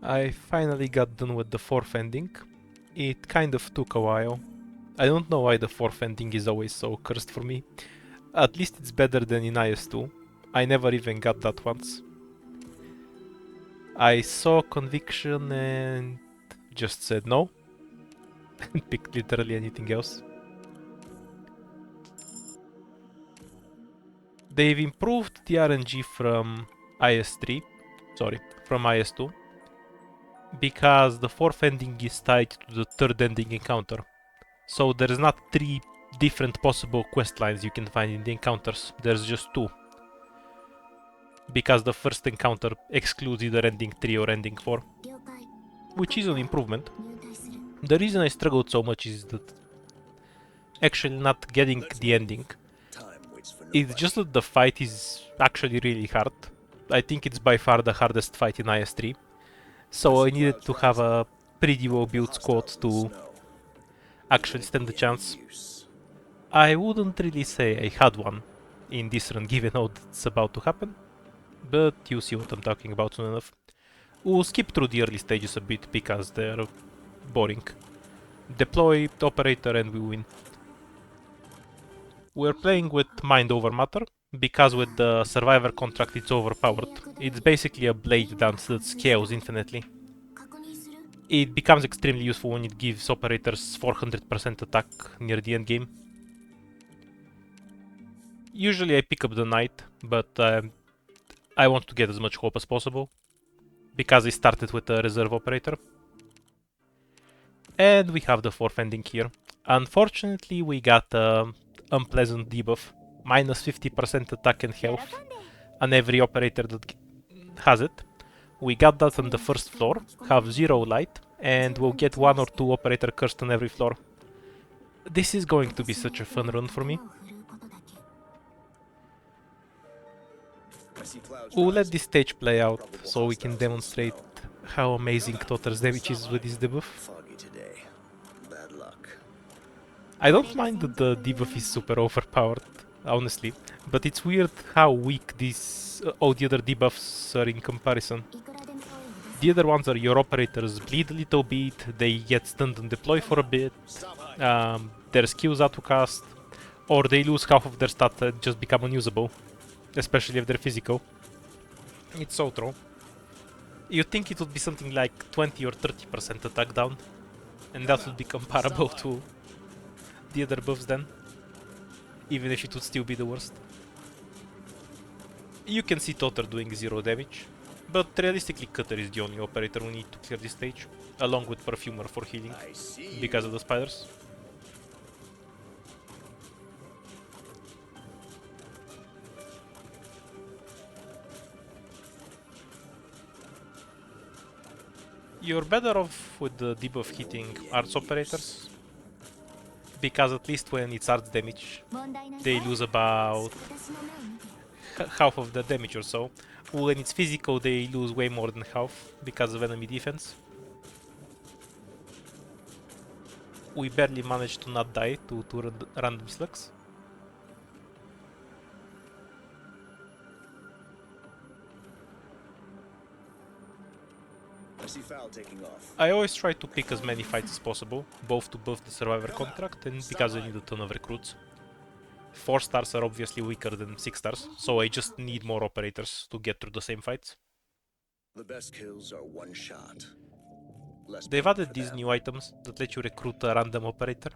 I finally got done with the fourth ending. It kind of took a while. I don't know why the fourth ending is always so cursed for me. At least it's better than in IS2. I never even got that once. I saw Conviction and just said no. And picked literally anything else. They've improved the RNG from IS3. Sorry, from IS2. Because the fourth ending is tied to the third ending encounter. So there's not three different possible quest lines you can find in the encounters. There's just two. Because the first encounter excludes either ending 3 or ending 4. Which is an improvement. The reason I struggled so much is that actually not getting the ending. It's just that the fight is actually really hard. I think it's by far the hardest fight in IS3. So I needed to have a pretty well built squad to actually stand the chance. I wouldn't really say I had one in this run given how it's about to happen, but you see what I'm talking about soon enough. We'll skip through the early stages a bit because they're boring. Deploy the operator and we win. We're playing with mind over matter because with the survivor contract it's overpowered. It's basically a blade dance that scales infinitely. It becomes extremely useful when it gives operators 400% attack near the end game. Usually I pick up the knight, but I want to get as much hope as possible because I started with a reserve operator. And we have the fourth ending here. Unfortunately, we got an unpleasant debuff, minus 50% attack and health on every operator that has it. We got that on the first floor, have 0 light, and we'll get 1 or 2 operator cursed on every floor. This is going to be such a fun run for me. We'll let this stage play out so we can demonstrate how amazing Totter's damage is with this debuff. I don't mind that the debuff is super overpowered, honestly, but it's weird how weak these all the other debuffs are in comparison. The other ones are your operators bleed a little bit, they get stunned and deploy for a bit, their skills auto-cast, or they lose half of their stat and just become unusable, especially if they're physical. It's so true. You'd think it would be something like 20 or 30% attack down, and that would be comparable to the other buffs then, even if it would still be the worst. You can see Totter doing 0 damage, but realistically Cutter is the only operator we need to clear this stage, along with Perfumer for healing, because of the spiders. You're better off with the debuff hitting arts operators, because at least when it's arts damage, they lose about half of the damage or so. When it's physical, they lose way more than half because of enemy defense. We barely managed to not die to random slugs. I always try to pick as many fights as possible, both to buff the survivor contract and because I need a ton of recruits. 4 stars are obviously weaker than 6 stars, so I just need more operators to get through the same fights. The best kills are one shot. They've added these new items that let you recruit a random operator.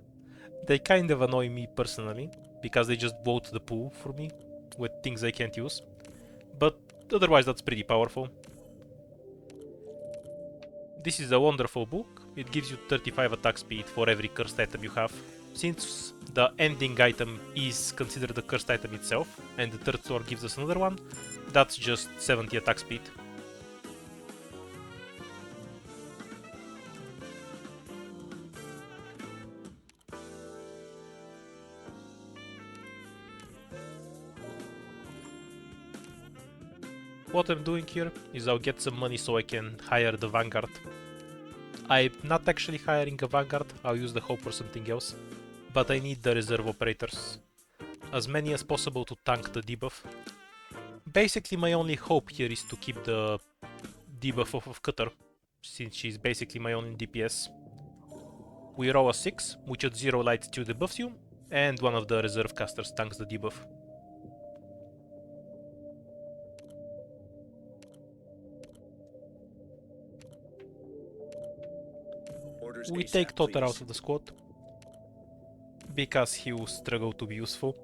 They kind of annoy me personally, because they just bloat the pool for me with things I can't use. But otherwise that's pretty powerful. This is a wonderful book. It gives you 35 attack speed for every cursed item you have. Since the ending item is considered a cursed item itself, and the third floor gives us another one, that's just 70 attack speed. What I'm doing here is I'll get some money so I can hire the Vanguard. I'm not actually hiring a Vanguard, I'll use the Hope for something else, but I need the reserve operators. As many as possible to tank the debuff. Basically my only hope here is to keep the debuff off of Cutter, since she's basically my only DPS. We roll a 6, which at 0 light still debuffs you, and one of the reserve casters tanks the debuff. Orders We ASAP, take Totter please. out of the squad, because he will struggle to be useful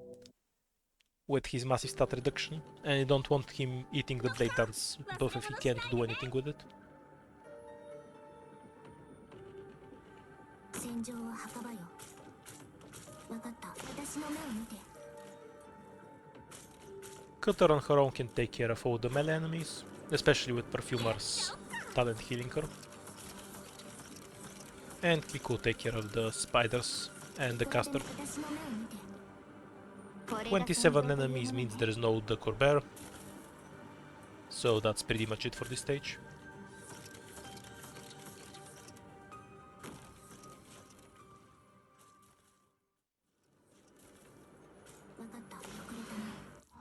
with his massive stat reduction, and I don't want him eating the Blade Dance buff if he can't do anything with it. 戦場は墓場よ。わかった。私の目を見て。 Cutter on her own can take care of all the melee enemies, especially with Perfumer's talent healing her. And Kiku take care of the spiders and the caster. 私の目を見て。 27 enemies means there is no Duck or Bear, so that's pretty much it for this stage.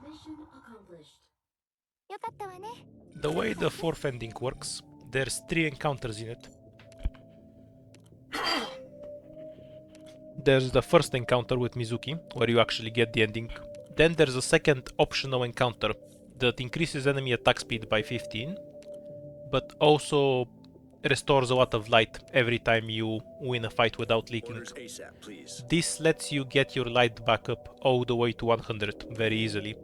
Mission accomplished. よかったわね。 The way the fourth ending works, there's 3 encounters in it. There's the first encounter with Mizuki, where you actually get the ending. Then there's a second optional encounter that increases enemy attack speed by 15, but also restores a lot of light every time you win a fight without leaking. Orders ASAP, please. This lets you get your light back up all the way to 100 very easily.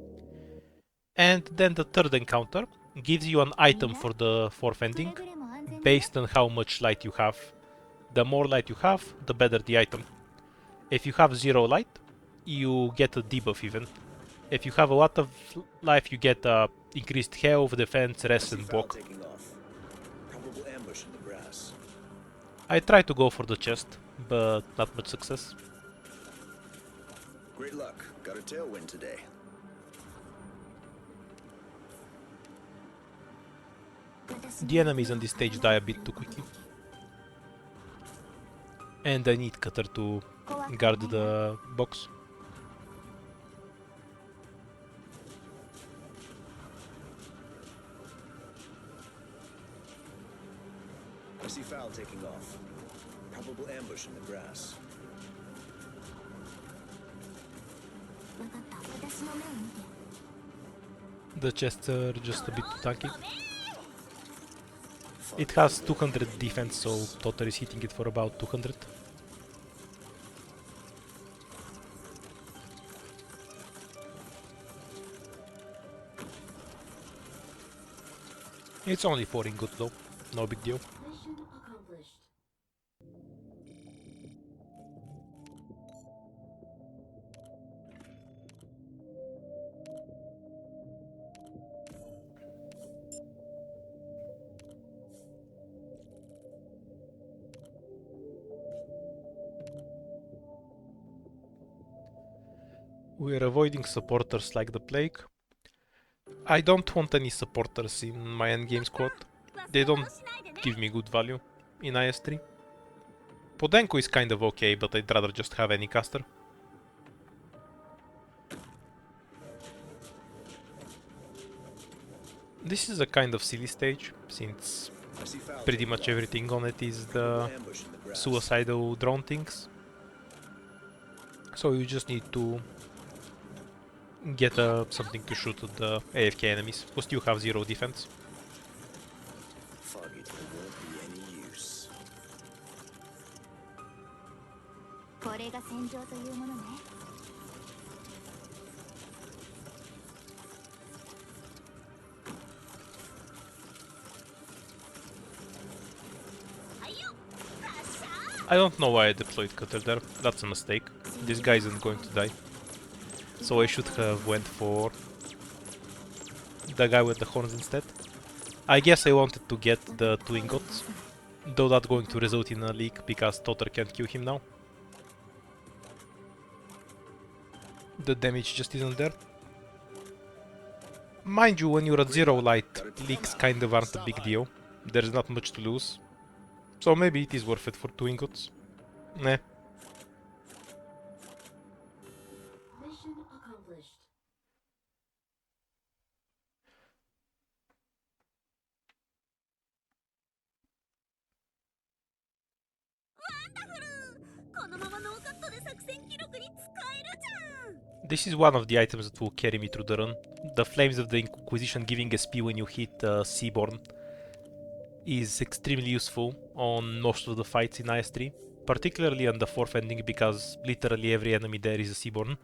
And then the third encounter gives you an item for the fourth ending, くれぐれも安全にね。 based on how much light you have. The more light you have, the better the item. If you have 0 light, you get a debuff even. If you have a lot of life, you get increased health, defense, rest, and Foul walk. taking off. Probable ambush in the grass. I try to go for the chest, but not much success. Great luck. Got a tailwind today. The enemies on this stage die a bit too quickly. And I need Cutter to guard the box. I see foul taking off. Probable ambush in the grass. わかった。私の目を見て。 The chests are just a bit too tanky. It has 200 defense, so Totter is hitting it for about 200. It's only 4 ingots though, no big deal. Mission accomplished. We're avoiding supporters like the plague. I don't want any supporters in my endgame squad. They don't give me good value in IS3. Podenko is kind of okay, but I'd rather just have any caster. This is a kind of silly stage, since I see foul pretty taking much off. everything on it is the Probable ambush in the grass. suicidal drone things. So you just need to get something to shoot at the AFK enemies, who still have 0 defense. Foggy till won't be any use. これが戦場というものね。 I don't know why I deployed Cutter there, that's a mistake. This guy isn't going to die. So I should have went for the guy with the horns instead. I guess I wanted to get the 2 ingots, though that's going to result in a leak because Totter can't kill him now. The damage just isn't there. Mind you, when you're at 0 light, leaks kind of aren't a big deal. There's not much to lose. So maybe it is worth it for 2 ingots. Nah. Mission accomplished. This is one of the items that will carry me through the run. The Flames of the Inquisition giving SP when you hit Seaborn is extremely useful on most of the fights in IS-3, particularly on the 4th ending because literally every enemy there is a Seaborn,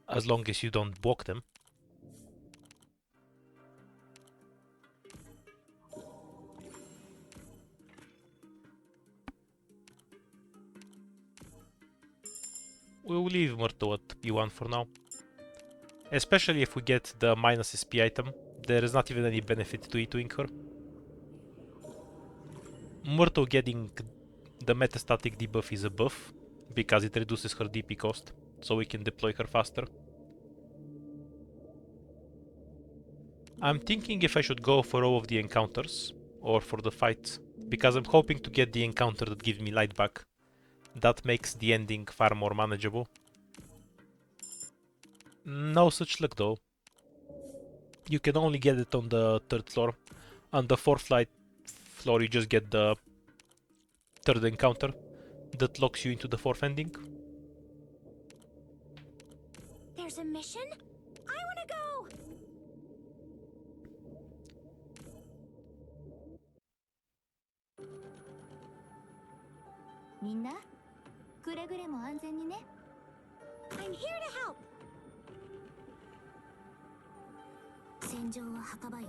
as long as you don't block them. We'll leave Myrtle at P1 for now. Especially if we get the minus SP item, there is not even any benefit to E2ing her. Myrtle getting the metastatic debuff is a buff, because it reduces her DP cost, so we can deploy her faster. I'm thinking if I should go for all of the encounters, or for the fights, because I'm hoping to get the encounter that gives me light back. That makes the ending far more manageable. No such luck though. You can only get it on the 3rd floor. On the 4th floor you just get the 3rd encounter that locks you into the 4th ending. There's a mission? I wanna go! みんなくれぐれも安全にね I'm here to help! 戦場は墓場よ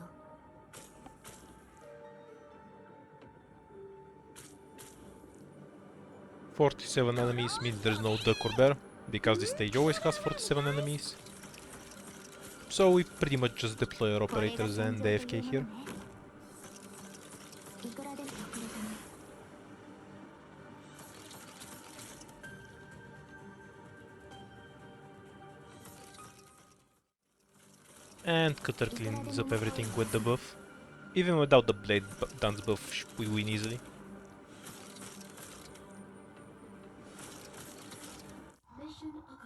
47 enemies means there's no duck or bear, because this stage always has 47 enemies. So we pretty much just deploy our operators and AFK here. いくらでもくれたね And Cutter cleans up everything with the buff. Even without the blade dance buff, we win easily.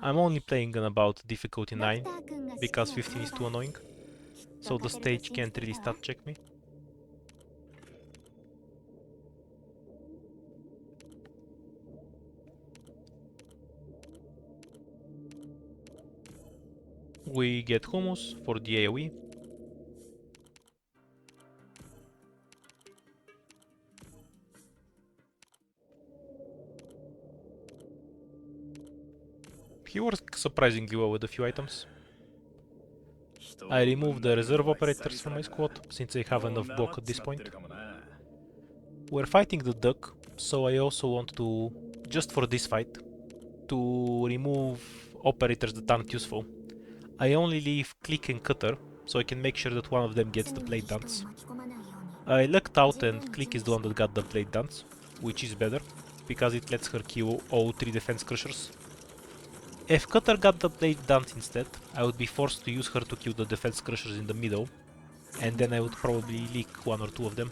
I'm only playing on about difficulty 9, because 15 is too annoying, so the stage can't really stat check me. We get hummus for the AoE. He works surprisingly well with a few items. I removed the reserve operators from my squad, since I have enough block at this point. We're fighting the duck, so I also want to, just for this fight, to remove operators that aren't useful. I only leave Click and Cutter, so I can make sure that one of them gets the blade dance. I lucked out and Click is the one that got the blade dance, which is better, because it lets her kill all 3 defense crushers. If Cutter got the blade dance instead, I would be forced to use her to kill the defense crushers in the middle, and then I would probably leak 1 or 2 of them.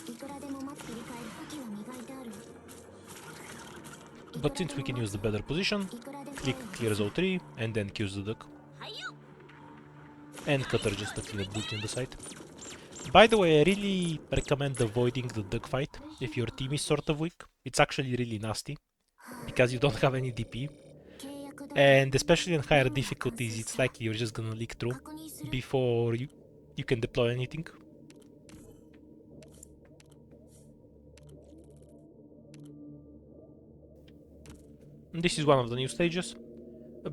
いくらでも待って理解武器は磨いてある But since we can use the better position, Click clears all 3 and then kills the duck. And Cutter just a clean brute in the side. By the way, I really recommend avoiding the duck fight if your team is sort of weak. It's actually really nasty, because you don't have any DP. And especially on higher difficulties, it's likely you're just gonna leak through before you can deploy anything. And this is one of the new stages.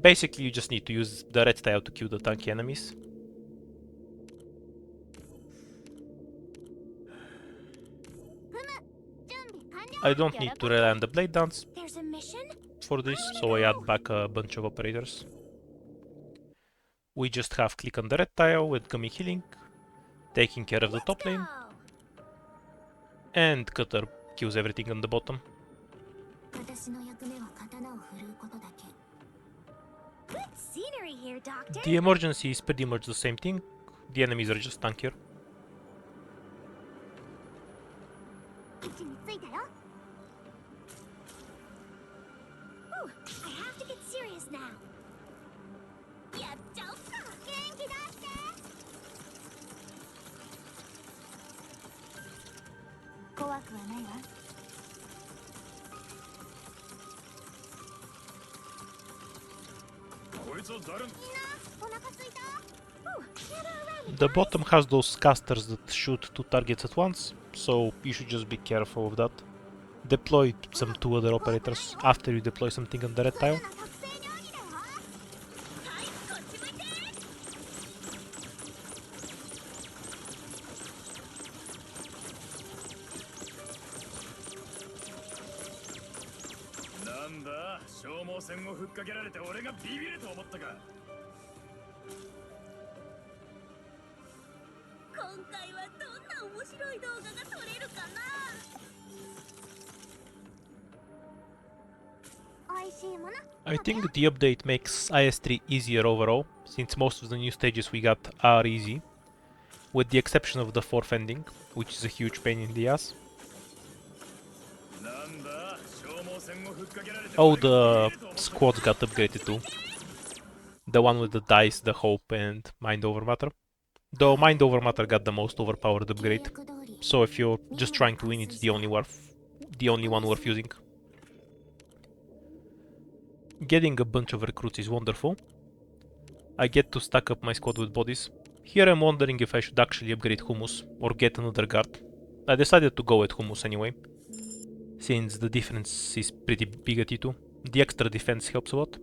Basically, you just need to use the red tile to kill the tanky enemies. I don't need to rely on the blade dance There's a mission? for this, so I add back a bunch of operators. We just have Click on the red tile with Gummy healing, taking care of the top lane, and Cutter kills everything on the bottom. 私の役目は刀を振るうことだけ Good scenery here, Doctor. The emergency is pretty much the same thing, the enemies are just tankier. 位置についたよ Ooh, I have to get serious now. やっちゃおっか元気出して怖くはないわお腹すいた Oh, gather around me, The guys. bottom has those casters that shoot 2 targets at once, so you should just be careful of that. Deploy some 2 other operators after you deploy something on the red そういう tile. の作戦料理だよはいこっち向いてなんだ消耗戦をふっかけられて俺がビビると思ったか今回はどんな面白い動画が撮れるかな美味しいもの I think the update makes IS3 easier overall, since most of the new stages we got are easy, with the exception of the fourth ending, which is a huge pain in the ass. なんだ消耗戦をふっかけられて Oh, the squads got upgraded too. The one with the dice, the hope, and mind over matter. Though mind over matter got the most overpowered upgrade, 約通り so if you're just trying to win, it's the only one worth using. Getting a bunch of recruits is wonderful. I get to stack up my squad with bodies. Here I'm wondering if I should actually upgrade Hummus or get another guard. I decided to go with Hummus anyway, since the difference is pretty big at E2. The extra defense helps a lot.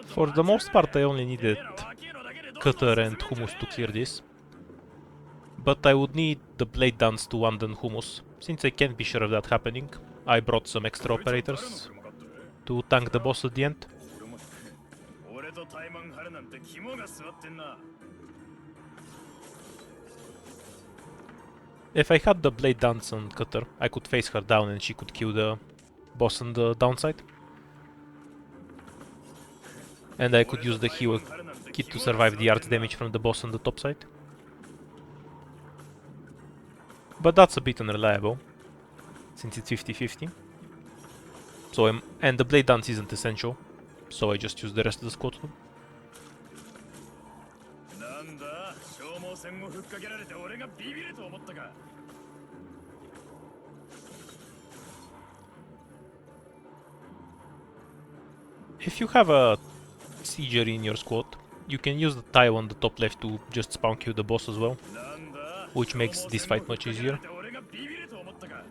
For the most part I only needed Cutter and Hummus to clear this. But I would need the Blade Dance to one-done Hummus. Since I can't be sure of that happening, I brought some extra operators to tank the boss at the end. 俺とタイマン張るなんて肝が据わってんな If I had the Blade Dance on Cutter, I could face her down and she could kill the boss on the downside. And I could use the heal kit to survive the arts damage from the boss on the top side. But that's a bit unreliable, since it's 50-50. And the Blade Dance isn't essential, so I just use the rest of the squad. なんだ消耗戦をふっかけられて俺がビビると思ったか If you have a Sieger in your squad, you can use the tile on the top left to just spawn kill the boss as well, なんだ which makes this fight much easier. 俺がビビると思ったか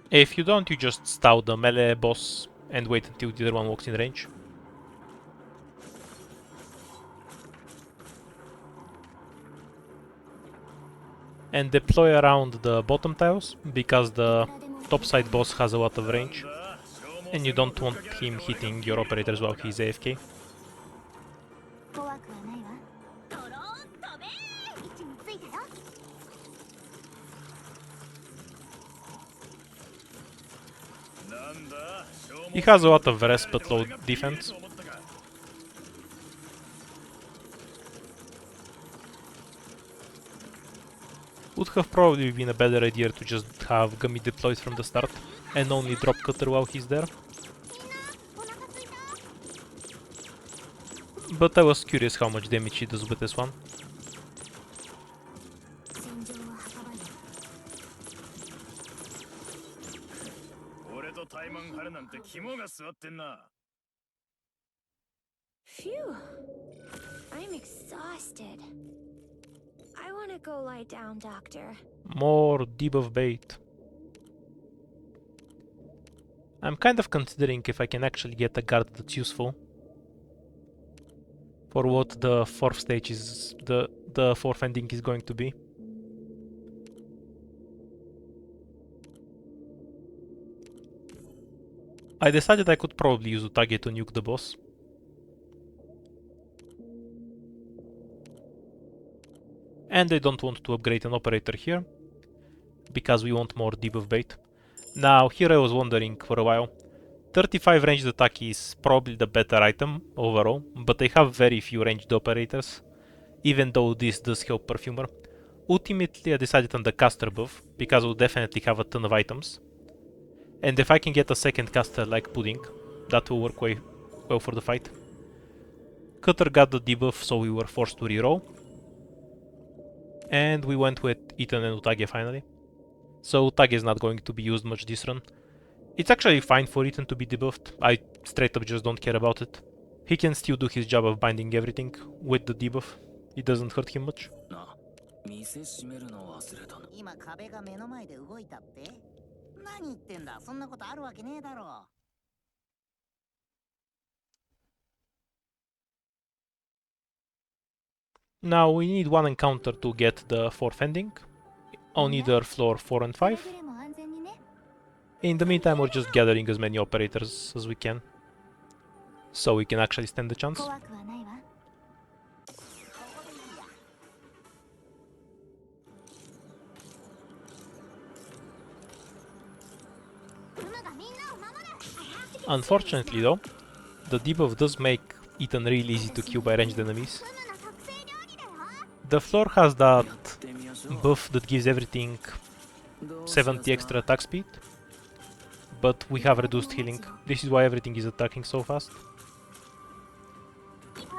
If you don't, you just stall the melee boss and wait until the other one walks in range. And deploy around the bottom tiles, because the top side boss has a lot of range, and you don't want him hitting your operators while he's AFK. 怖くはないわドローン飛べー位置についたよ なんだ消耗 He has a lot of res but low defense. Would have probably been a better idea to just have Gummy deployed from the start and only drop Cutter while he's there. みんなお腹すいた But I was curious how much damage he does with this one. 戦場は墓場よ俺とタイマン張るなんて肝が据わってんな Phew. I'm exhausted. I want to go lie down, Doctor. More debuff bait. I'm kind of considering if I can actually get a guard that's useful for what the fourth stage is, the fourth ending is going to be. I decided I could probably use Utage to nuke the boss. And I don't want to upgrade an operator here, because we want more debuff bait. Now, here I was wondering for a while. 35 ranged attack is probably the better item overall, but I have very few ranged operators, even though this does help Perfumer. Ultimately, I decided on the caster buff, because we'll definitely have a ton of items. And if I can get a second caster like Pudding, that will work well for the fight. Cutter got the debuff, so we were forced to reroll. And we went with Ethan and Utage finally. So Utage is not going to be used much this run. It's actually fine for Ethan to be debuffed. I straight up just don't care about it. He can still do his job of binding everything with the debuff. It doesn't hurt him much. 店閉めるの忘れたの。今壁が目の前で動いたって？何言ってんだ、そんなことあるわけねえだろ。Now we need one encounter to get the fourth ending on either floor 4 and 5. くれぐれも安全にね。 In the meantime, we're just gathering as many operators as we can, so we can actually stand the chance. 怖くはないわ。クマがみんなを守る。I have to get Unfortunately though, the debuff does make Ethan really easy to kill by ranged enemies. クマの特製料理だよ。 The floor has that やってみましょう。 buff that gives everything どうしますか 70 extra attack speed, but we have reduced healing. This is why everything is attacking so fast.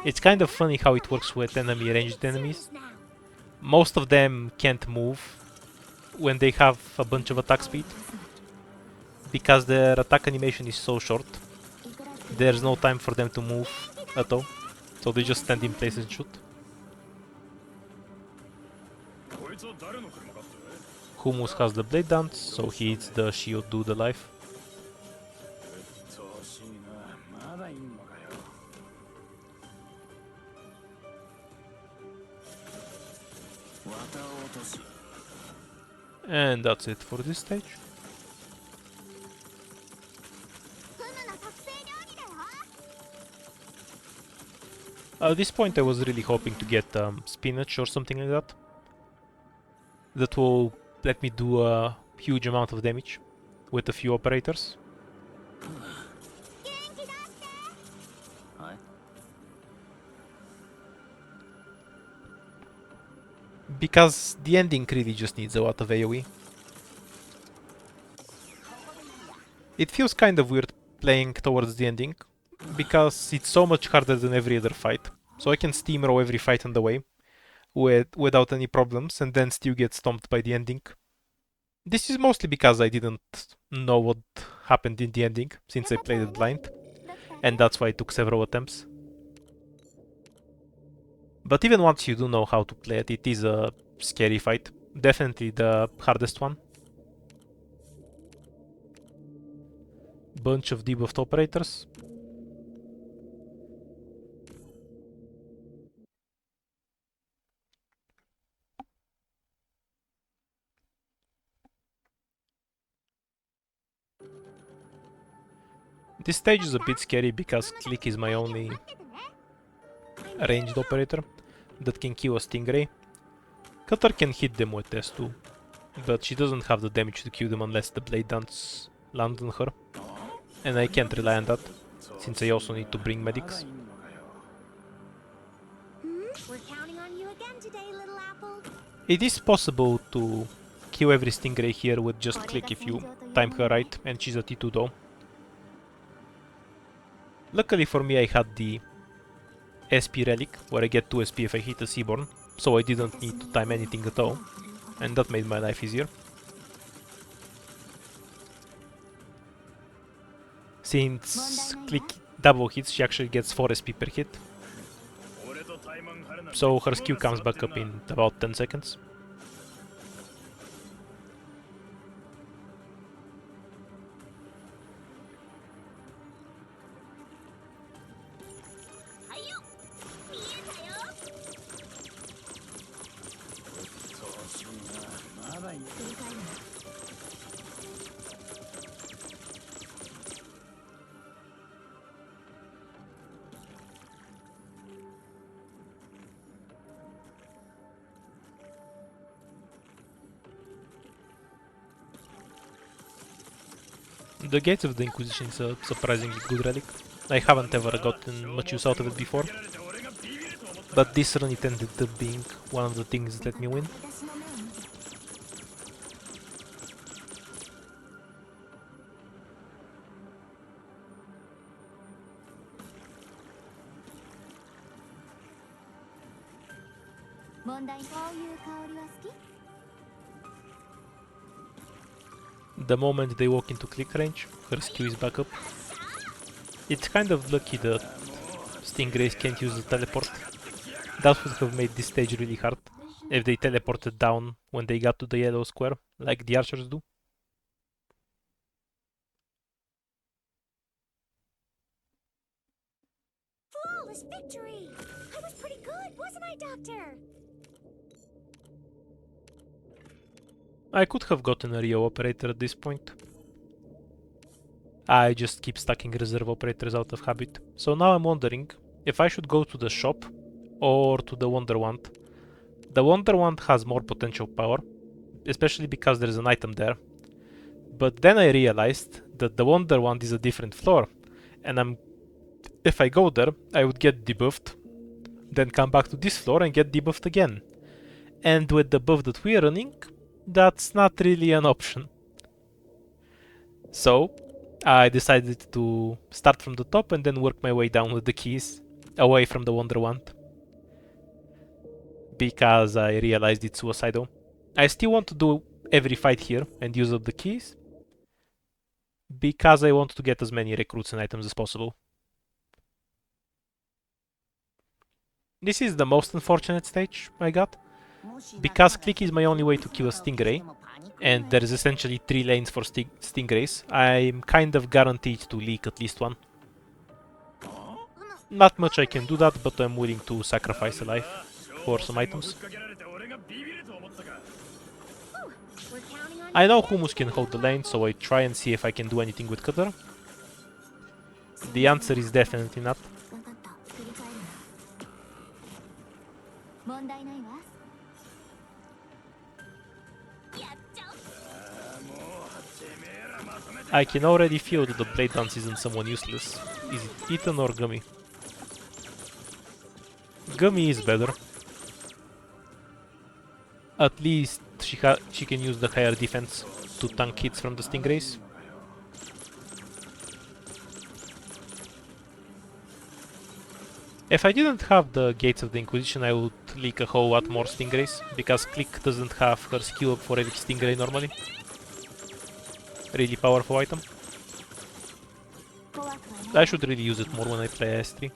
It's kind of funny how it works with enemy ranged enemies. Now. Most of them can't move when they have a bunch of attack speed, because their attack animation is so short. There's no time for them to move at all, so they just stand in place and shoot. Humus has the blade dance, so he eats the shield do the life. 調子いいな。まだいんのかよ。綿落とし。 And that's it for this stage. クマの特製料理だよ。 At this point I was really hoping to get spinach or something like that. That will let me do a huge amount of damage with a few operators. 元気出して。はい。 Because the ending really just needs a lot of AoE. It feels kind of weird playing towards the ending, because it's so much harder than every other fight. So I can steamroll every fight on the way without any problems, and then still get stomped by the ending. This is mostly because I didn't know what happened in the ending, since I played it blind, and that's why it took several attempts. But even once you do know how to play it, it is a scary fight. Definitely the hardest one. Bunch of debuffed operators. This stage is a bit scary because Click is my only 待っててね。 ranged operator that can kill a stingray. Cutter can hit them with S2, but she doesn't have the damage to kill them unless the blade dance lands on her. And I can't rely on that, since I also need to bring まだ medics. いんのかよ。 We're counting on you again today, little apple. It is possible to kill every stingray here with just Click if you time her right, and she's a T2 though. Luckily for me I had the SP relic, where I get 2 SP if I hit a Seaborn, so I didn't need to time anything at all, and that made my life easier. Since Click double hits, she actually gets 4 SP per hit, so her skill comes back up in about 10 seconds. The Gates of the Inquisition is a surprisingly good relic. I haven't ever gotten much use out of it before, but this run it ended up being one of the things that let me win. 私の目を見て。 も問題、こういう香りは好き？ The moment they walk into click range, her skill is back up. It's kind of lucky that Stingrays can't use the teleport. That would have made this stage really hard if they teleported down when they got to the yellow square, like the archers do. Flawless victory! I was pretty good, wasn't I, Doctor? I could have gotten a Rio operator at this point. I just keep stacking reserve operators out of habit. So now I'm wondering if I should go to the shop or to the Wonder Wand. The Wonder Wand has more potential power, especially because there's an item there. But then I realized that the Wonder Wand is a different floor, and if I go there, I would get debuffed, then come back to this floor and get debuffed again. And with the buff that we're running, that's not really an option. So I decided to start from the top and then work my way down with the keys, away from the Wonder Wand. Because I realized it's suicidal. I still want to do every fight here and use up the keys, because I want to get as many recruits and items as possible. This is the most unfortunate stage I got, because click is my only way to kill a Stingray, and there is essentially 3 lanes for Stingrays. I'm kind of guaranteed to leak at least one. Not much I can do that, but I'm willing to sacrifice a life for some items. We're counting on I know Hummus can hold the lane, so I try and see if I can do anything with Cutter. The answer is definitely not. わかった。振り返るな。問題ないわ。やっちゃおう。 I can already feel that the blade dance isn't someone useless. Is it Ethan or Gummy? Gummy is better. At least she can use the higher defense to tank hits from the Stingrays. If I didn't have the Gates of the Inquisition, I would leak a whole lot more Stingrays, because Click doesn't have her skill up for every Stingray normally. Really powerful item. I should really use it more when I play S3.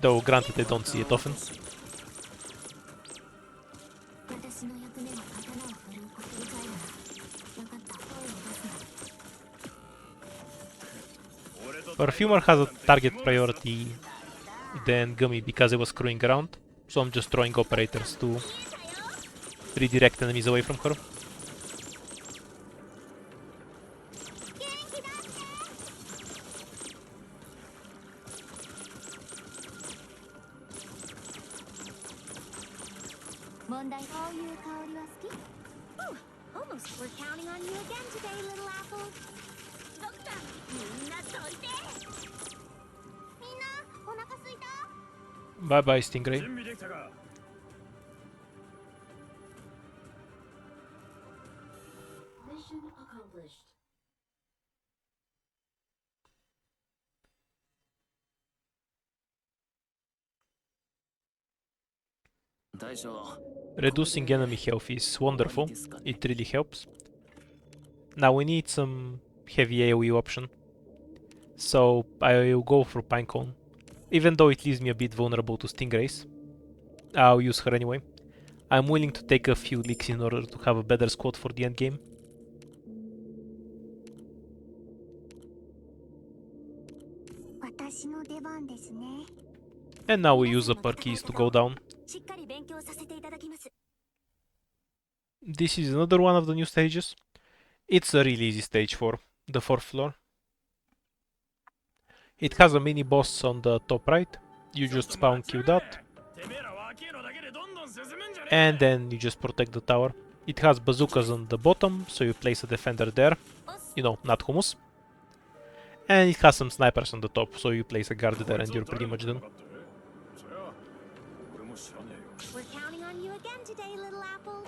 Though granted I don't see it often. 私の役目は刀を振るうこと。振り返るな。わかった。声を出すな。 Perfumer has a target priority than Gummy because I was screwing around, so I'm just throwing operators to redirect enemies away from her. Almost. We're counting on you again today, little apple. Doctor, みんなどいて。みんなお腹すいた？ Bye bye, Stingray. 準備できたか。 Mission accomplished. Reducing enemy health is wonderful. It really helps. Now we need some heavy AoE option. So I will go for Pinecone. Even though it leaves me a bit vulnerable to Stingrays, I'll use her anyway. I'm willing to take a few leaks in order to have a better squad for the endgame. And now we use up our keys to go down. しっかり勉強させていただきます。 This is another one of the new stages. It's a really easy stage for the 4th floor. It has a mini boss on the top right. You just spawn kill that, and then you just protect the tower. It has bazookas on the bottom, so you place a defender there. You know, not Hummus. And it has some snipers on the top, so you place a guard there and you're pretty much done. We're counting on you again today, little apple.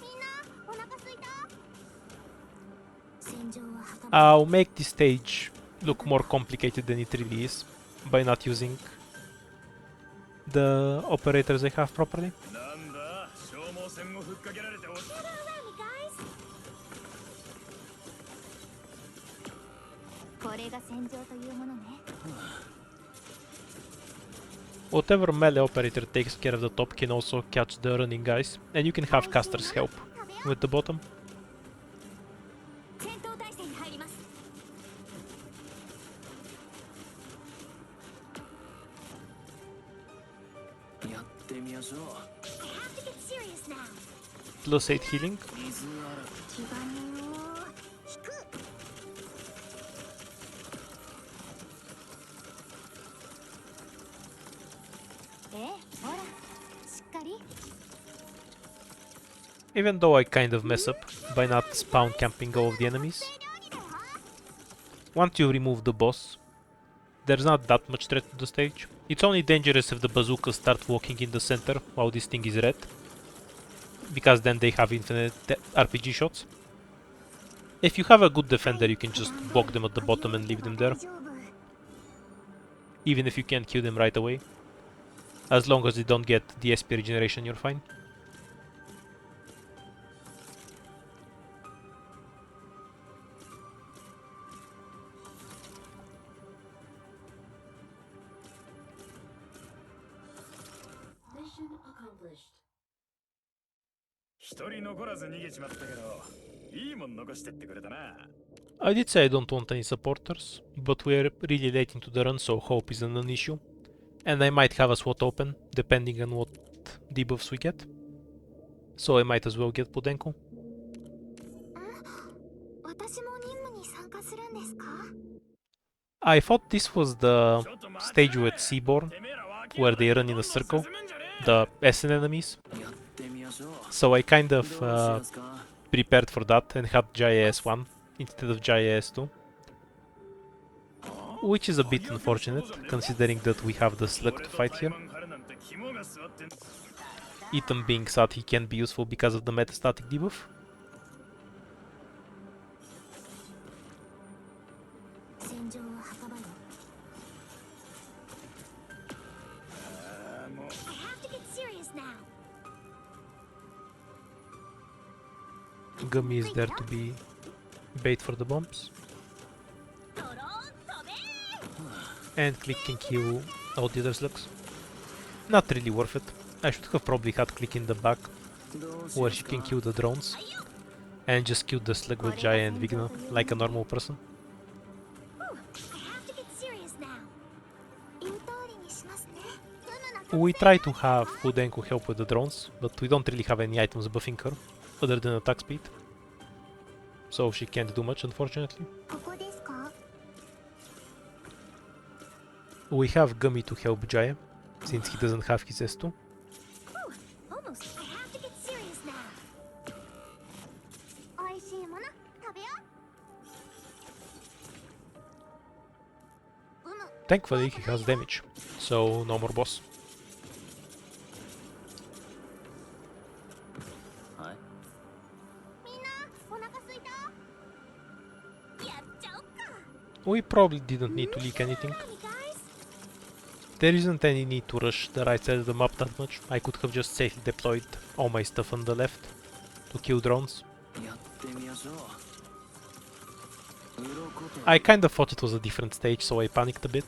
みんなお腹すいた？戦場は墓場。 I'll make this stage look more complicated than it really is by not using the operators they have properly. なんだ消耗戦をふっかけられてお Gather around me, guys. これが戦場というものね。 Whatever melee operator takes care of the top can also catch the running guys, and you can have casters help with the bottom. 戦闘態勢に入ります。やってみましょう I have to get serious now. Plus 8 healing. 水洗う 気兼ねを引く。ほら、しっかり。 Even though I kind of mess up by not spawn camping all of the enemies. Once you remove the boss, there's not that much threat to the stage. It's only dangerous if the bazookas start walking in the center while this thing is red, because then they have infinite RPG shots. If you have a good defender, you can just walk them at the bottom and leave them there, even if you can't kill them right away. As long as they don't get the SP regeneration, you're fine. Mission accomplished. 一人残らず逃げちまったけどいいもん残してってくれたな I did say I don't want any supporters, but we're really late into the run, so hope isn't an issue. And I might have a slot open, depending on what debuffs we get. So I might as well get Podenko. 私も任務に参加するんですか？ I thought this was the stage with Seaborn, where they run in a circle, the SN enemies. やってみましょう So I kind ど of うしますか prepared for that and had JIS 1 instead of JIS 2. Which is a bit unfortunate, considering that we have the slug to fight here. 俺とタイマン張るなんて肝が据わってん Ethan being sad he can be useful because of the metastatic debuff. 戦場は墓場よ。ああもう I have to get serious now. Gummy is there to be bait for the bombs. ドローン飛べー。 And Click can kill all the other slugs. Not really worth it. I should have probably had Click in the back, どうし where ま she す can か kill the drones, and just kill the slug with Jaya and Vigna like a normal person. I have to get serious now. 言う通りにしますね。うむの We try to have Fudenko help with the drones, but we don't really have any items buffing her, other than attack speed. So she can't do much, unfortunately. ここですか？ We have Gummy to help Jaya, since he doesn't have his S2. Almost. I have to get serious now. 美味しいもの食べよう。うむ。 Thankfully he has damage, so no more boss. はい みんなお腹すいた？やっちゃおっか。 We probably didn't need to leak anything. Around me, guys. There isn't any need to rush the right side of the map that much. I could have just safely deployed all my stuff on the left to kill drones. やってみましょう鱗と I kind of thought it was a different stage, so I panicked a bit.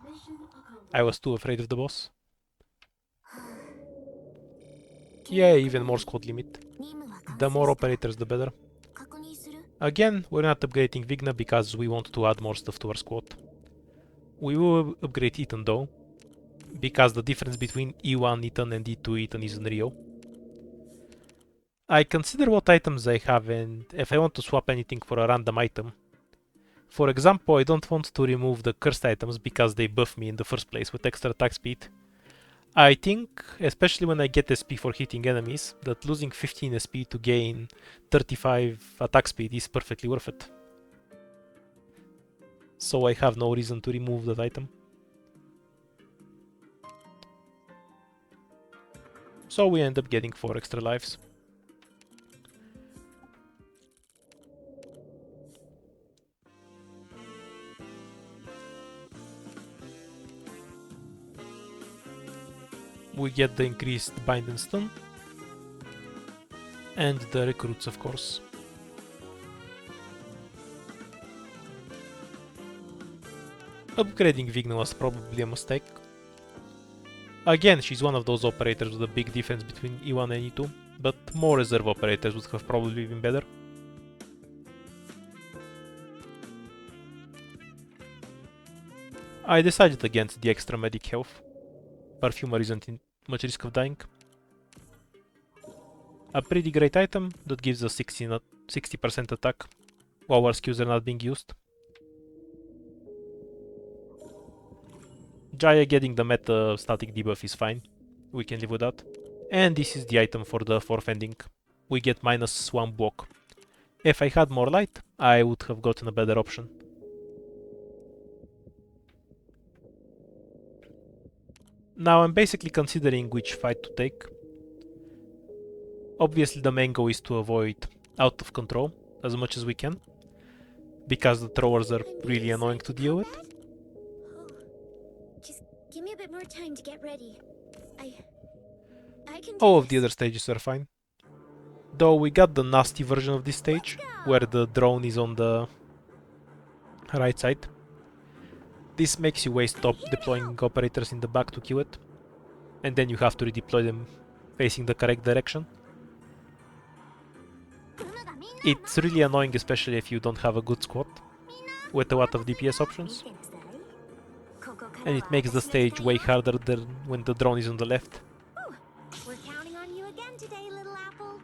Mission accomplished. I was too afraid of the boss. Yeah, even more squad limit. 任務は完 The 成 more した operators, the better. 確認する？ Again, we're not upgrading Vigna because we want to add more stuff to our squad. We will upgrade Ethan though, because the difference between E1 Ethan and E2 Ethan is unreal. I consider what items I have and if I want to swap anything for a random item. For example, I don't want to remove the cursed items because they buff me in the first place with extra attack speed. I think, especially when I get SP for hitting enemies, that losing 15 SP to gain 35 attack speed is perfectly worth it. So I have no reason to remove that item. So we end up getting 4 extra lives. We get the increased bind and stun. And the recruits, of course. Upgrading Vigna was probably a mistake. Again, she's one of those operators with a big difference between E1 and E2, but more reserve operators would have probably been better. I decided against the extra medic health. Perfumer isn't in much risk of dying. A pretty great item that gives us 60% attack while our skills are not being used. Jaya getting the meta static debuff is fine. We can live with that. And this is the item for the fourth ending. We get -1 block. If I had more light, I would have gotten a better option. Now I'm basically considering which fight to take. Obviously the main goal is to avoid out of control as much as we can, because the throwers are really annoying to deal with. Just give me a bit more time to get ready. I can do All of the this. other stages are fine. Though we got the nasty version of this stage, where the drone is on the right side. This makes you waste top deploying operators in the back to kill it, and then you have to redeploy them facing the correct direction. It's really annoying, especially if you don't have a good squad with a lot of DPS options, and it makes the stage way harder than when the drone is on the left. We're counting on you again today, little apple.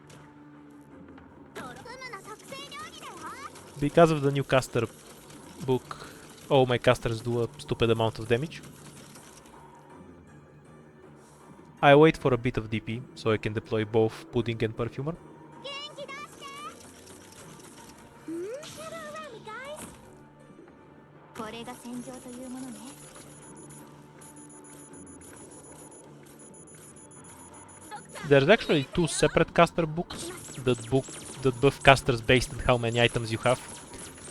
Because of the new caster book, all my casters do a stupid amount of damage. I wait for a bit of DP so I can deploy both Pudding and Perfumer. There's actually two separate caster books that buff casters based on how many items you have,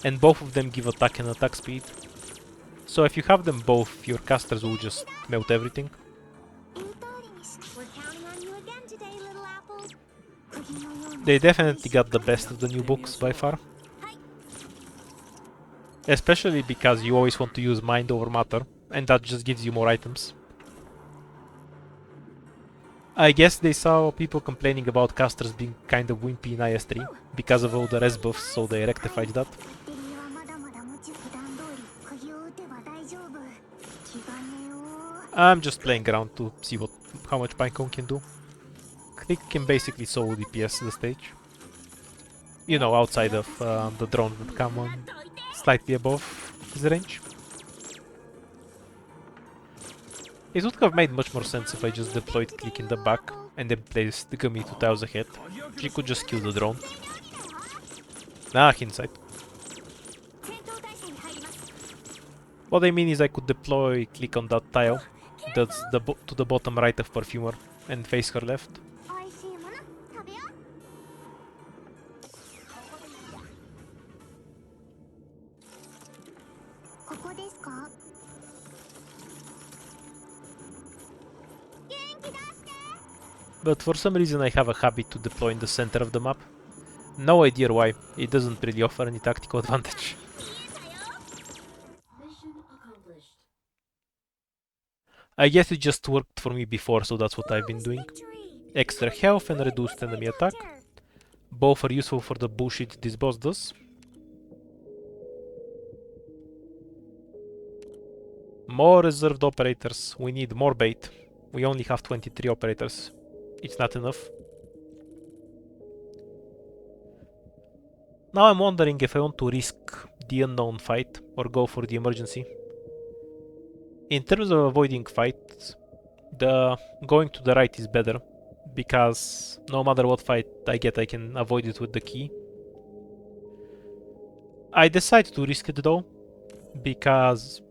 and both of them give attack and attack speed. So if you have them both, your casters will just melt everything. We're counting on you again today, little apple. They definitely got the best of the new books by far. Especially because you always want to use mind over matter, and that just gives you more items. I guess they saw people complaining about casters being kind of wimpy in IS3 because of all the res buffs, so they rectified that. I'm just playing around to see how much Pinecone can do. Click can basically solo DPS the stage. You know, outside of the drones that come on slightly above his range. It would have made much more sense if I just deployed Click in the back and then placed the Gummy 2 tiles ahead. She could just kill the drone. Ah, hindsight. What I mean is I could deploy Click on that tile that's to the bottom right of Perfumer and face her left. But for some reason I have a habit to deploy in the center of the map. No idea why, it doesn't really offer any tactical advantage. Mission accomplished. I guess it just worked for me before, so that's what I've been doing. Extra health and reduced enemy attack. Both are useful for the bullshit this boss does. More reserved operators. We need more bait. We only have 23 operators. It's not enough. Now I'm wondering if I want to risk the unknown fight or go for the emergency. In terms of avoiding fights, the going to the right is better, because no matter what fight I get, I can avoid it with the key. I decided to risk it though, because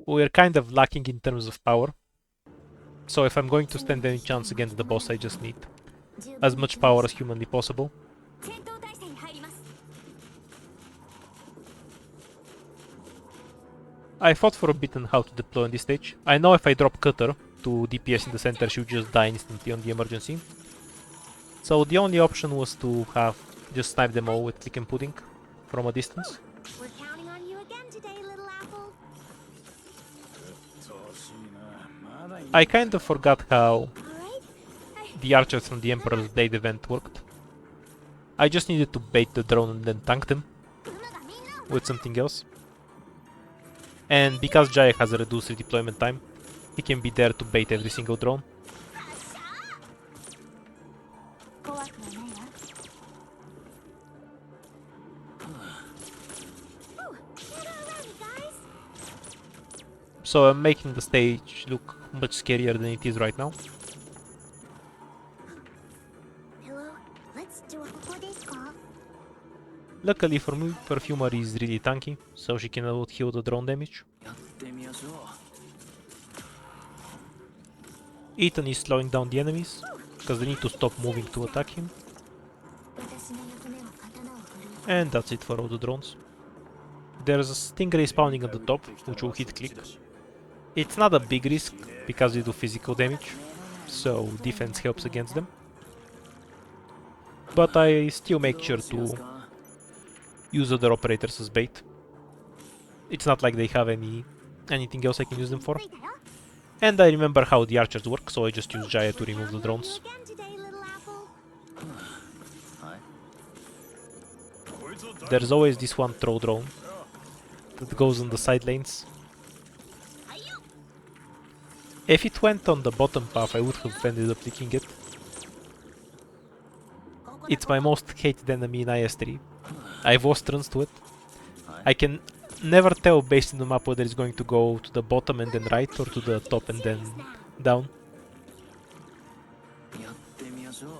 we're kind of lacking in terms of power. So if I'm going to stand any chance against the boss, I just need as much power as humanly possible. I thought for a bit on how to deploy on this stage. I know if I drop Cutter, to DPS in the center, she would just die instantly on the emergency. So the only option was to have just snipe them all with click and pudding from a distance. We're counting on you again today, little apple. 鬱陶しいな。まだいい。 I kind of forgot how All right. the archers from the Emperor's Blade event worked. I just needed to bait the drone and then tank them with something else. And because Jaya has a reduced redeployment time, he can be there to bait every single drone. 怖くはないわ。Ooh, gather around, you guys. So I'm making the stage look much scarier than it is right now. Hello, let's do a Kokodesu call. Luckily for me, Perfumer is really tanky, so she can out-heal the drone damage. やってみましょう。 Ethan is slowing down the enemies, because they need to stop moving to attack him. 私の役目は刀を振るう。 And that's it for all the drones. There's a stingray spawning at the top, which will hit click. It's not a big risk, because they do physical damage, so defense helps against them. But I still make sure to use other operators as bait. It's not like they have anything else I can use them for. 着いたよ。 And I remember how the archers work, so I just use Jaya to remove the drones. Again today, little apple. はい。 There's always this one throw drone that goes on the side lanes. If it went on the bottom path, I would have ended up licking it. It's my most hated enemy in IS3. I've lost runs to it. I can never tell based on the map whether it's going to go to the bottom and then right or to the top and then down. やってみましょう。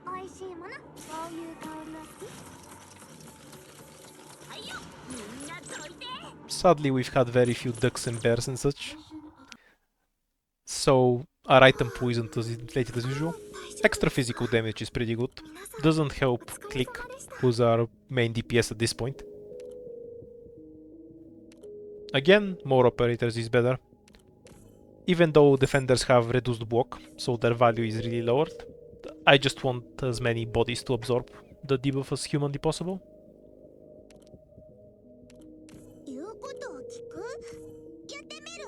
美味しいもの、そういう香りは好き。はいよ、みんなどいて。 Sadly, we've had very few ducks and bears and such. So our item pool isn't as inflated as usual. Extra physical damage is pretty good. Doesn't help Click, who's our main DPS at this point. Again, more operators is better. Even though defenders have reduced block, so their value is really lowered. I just want as many bodies to absorb the debuff as humanly possible. 言うことを聞く。やってみる。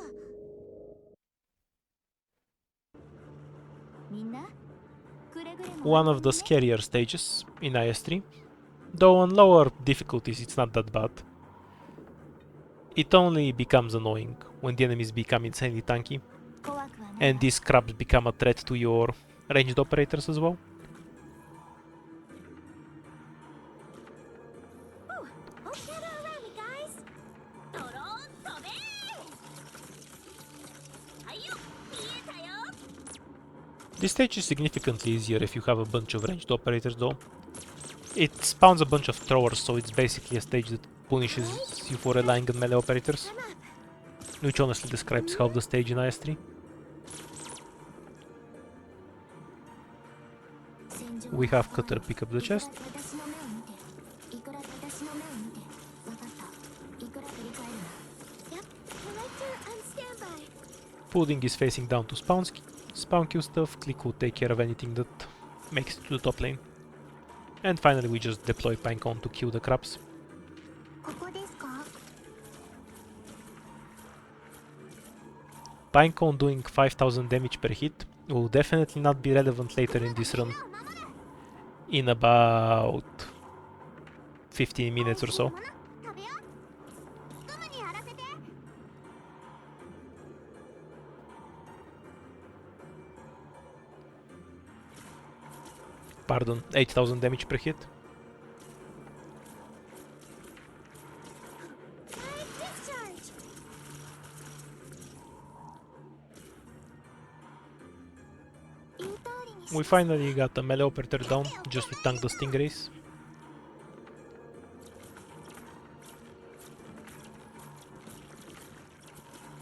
みんな、くれぐれも。 One of the scarier stages in IS3. Though on lower difficulties it's not that bad. It only becomes annoying when the enemies become insanely tanky, 怖くはない。 and these crabs become a threat to your ranged operators as well. Oh, gather around me, guys. ドローン飛べ。はいよ、見えたよ。 This stage is significantly easier if you have a bunch of ranged operators though. It spawns a bunch of throwers, so it's basically a stage that punishes you for relying on melee operators, which honestly describes half the stage in IS3. We have Cutter pick up the chest. 私の目を見て。いくら私の目を見て。わかった。いくら振り返るな。Yep, collector on standby. Pudding is facing down to spawn kill stuff. Click will take care of anything that makes it to the top lane. And finally we just deploy Pinecone to kill the crabs. ここですか。 Pinecone doing 5000 damage per hit will definitely not be relevant later in this run. In about 15 minutes or so. 食べよう。トムにやらせて。 Pardon, 8000 damage per hit. Discharge. We finally got a melee operator down just to tank the stingrays.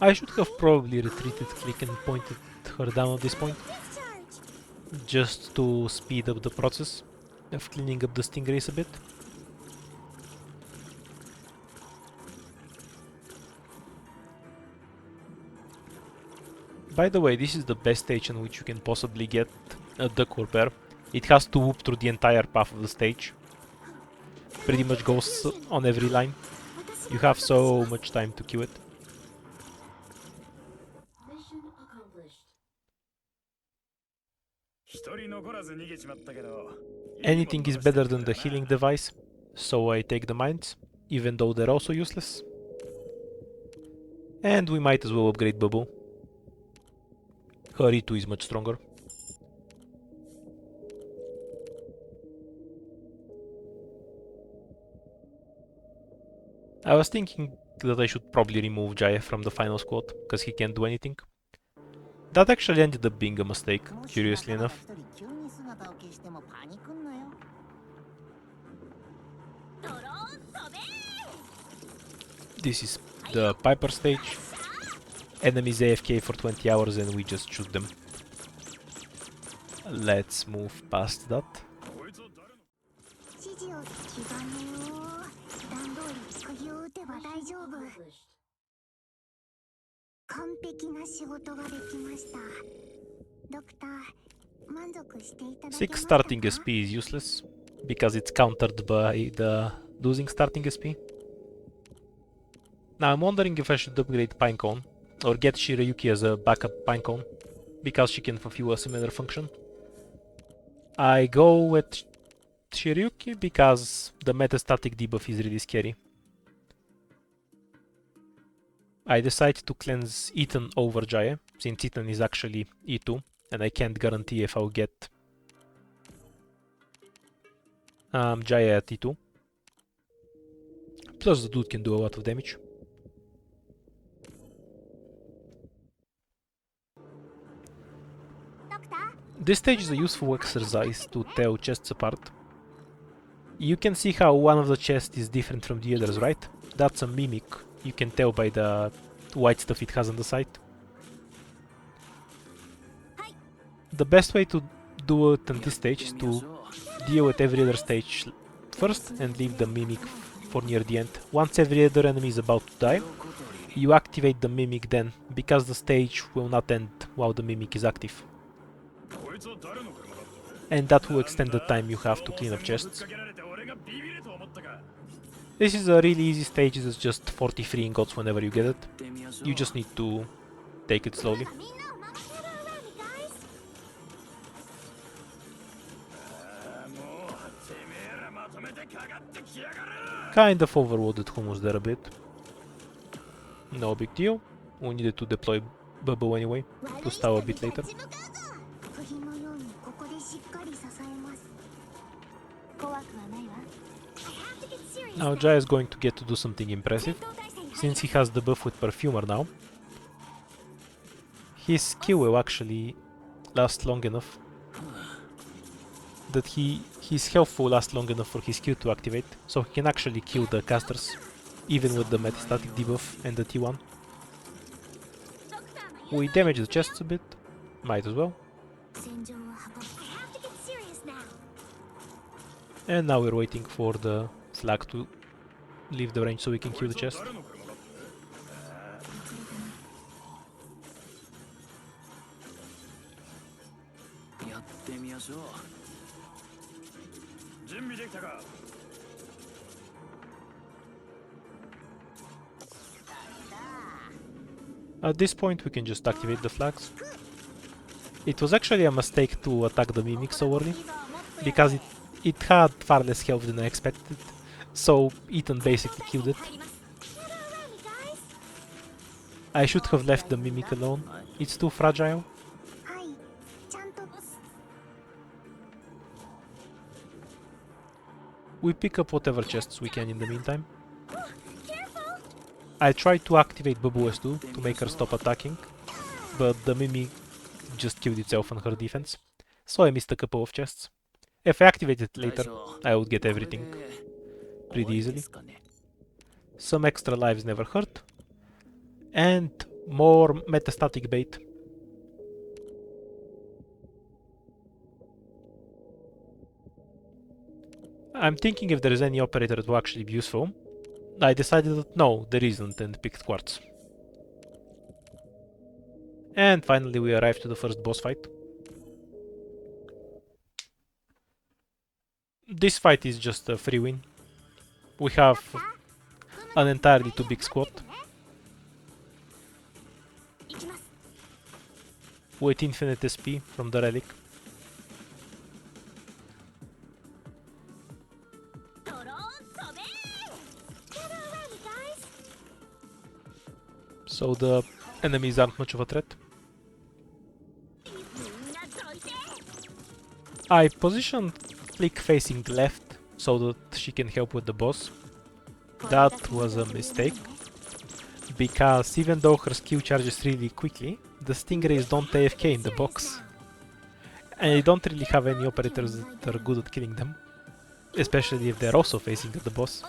I should have probably retreated Click and pointed her down at this point, Discharge. just to speed up the process of cleaning up the stingrays a bit. By the way, this is the best stage in which you can possibly get a duck or bear. It has to whoop through the entire path of the stage. Pretty much goes on every line. You have so much time to kill it. Mission accomplished. 一人残らず逃げちまったけど Anything is better than the healing device, so I take the mines, even though they're also useless. And we might as well upgrade Bubble. Her E2 is much stronger. I was thinking that I should probably remove Jaya from the final squad, because he can't do anything. That actually ended up being a mistake, curiously enough. 一人急に姿を消してもパニクんなよ。 This is the Piper stage. Enemies AFK for 20 hours and we just shoot them. Let's move past that. こいつを誰の指示を刻めよ。段通り釘を打てば大丈夫。 Accomplished. 完璧な仕事ができました。ドクター、満足していただけま 6 したか starting SP is useless, because it's countered by the losing starting SP. Now I'm wondering if I should upgrade Pinecone, or get Shirayuki as a backup Pinecone, because she can fulfill a similar function. I go with Shirayuki because the metastatic debuff is really scary. I decide to cleanse Ethan over Jaya, since Ethan is actually E2, and I can't guarantee if I'll get Jaya at E2. Plus the dude can do a lot of damage. This stage is a useful exercise to tell chests apart. You can see how one of the chests is different from the others, right? That's a mimic. You can tell by the white stuff it has on the side. The best way to do it on this stage is to deal with every other stage first and leave the mimic for near the end. Once every other enemy is about to die, you activate the mimic then, because the stage will not end while the mimic is active. こいつを誰の車だ And that will extend the time you have to clean up chests. This is a really easy stage, it's just 43 ingots whenever you get it. You just need to take it slowly. みんなを任せる上に guys。 もうてめえらまとめてかかってきやがる Kind of overloaded hummus there a bit. No big deal. We needed to deploy Bubble anyway, to start a bit later. 釘のようにここでしっかり支えます。怖くはないわ。I have to get serious. Now Jaya is going to get to do something impressive, since he has the buff with Perfumer now. His skill will actually last long enough. That his health will last long enough for his skill to activate, so he can actually kill the casters, even with the metastatic debuff and the T1. We damage the chests a bit, might as well. 戦場を運ぶ。I have to get serious now. And now we're waiting for the flag to leave the range so we can kill the chest. 誰の車だやってみましょう準備できたか At this point we can just activate the flags. It was actually a mistake to attack the mimic so early, because it had far less health than I expected, so Ethan basically killed it. I should have left the mimic alone, it's too fragile. はい。ちゃんと。 We pick up whatever chests we can in the meantime. Careful. I tried to activate Babu S2 to make her stop attacking, but the mimic just killed itself on her defense, so I missed a couple of chests. If I activated it later, I would get everything pretty easily. Some extra lives never hurt, and more metastatic bait. I'm thinking if there is any operator that will actually be useful. I decided that no, there isn't, and picked Quartz. And finally we arrive to the first boss fight. This fight is just a free win. We have an entirely too big squad with infinite SP from the relic. So the enemies aren't much of a threat. I positioned Flick facing left so that she can help with the boss. That was a mistake, because even though her skill charges really quickly, the stingrays don't AFK in the box. And I don't really have any operators that are good at killing them, especially if they're also facing the boss.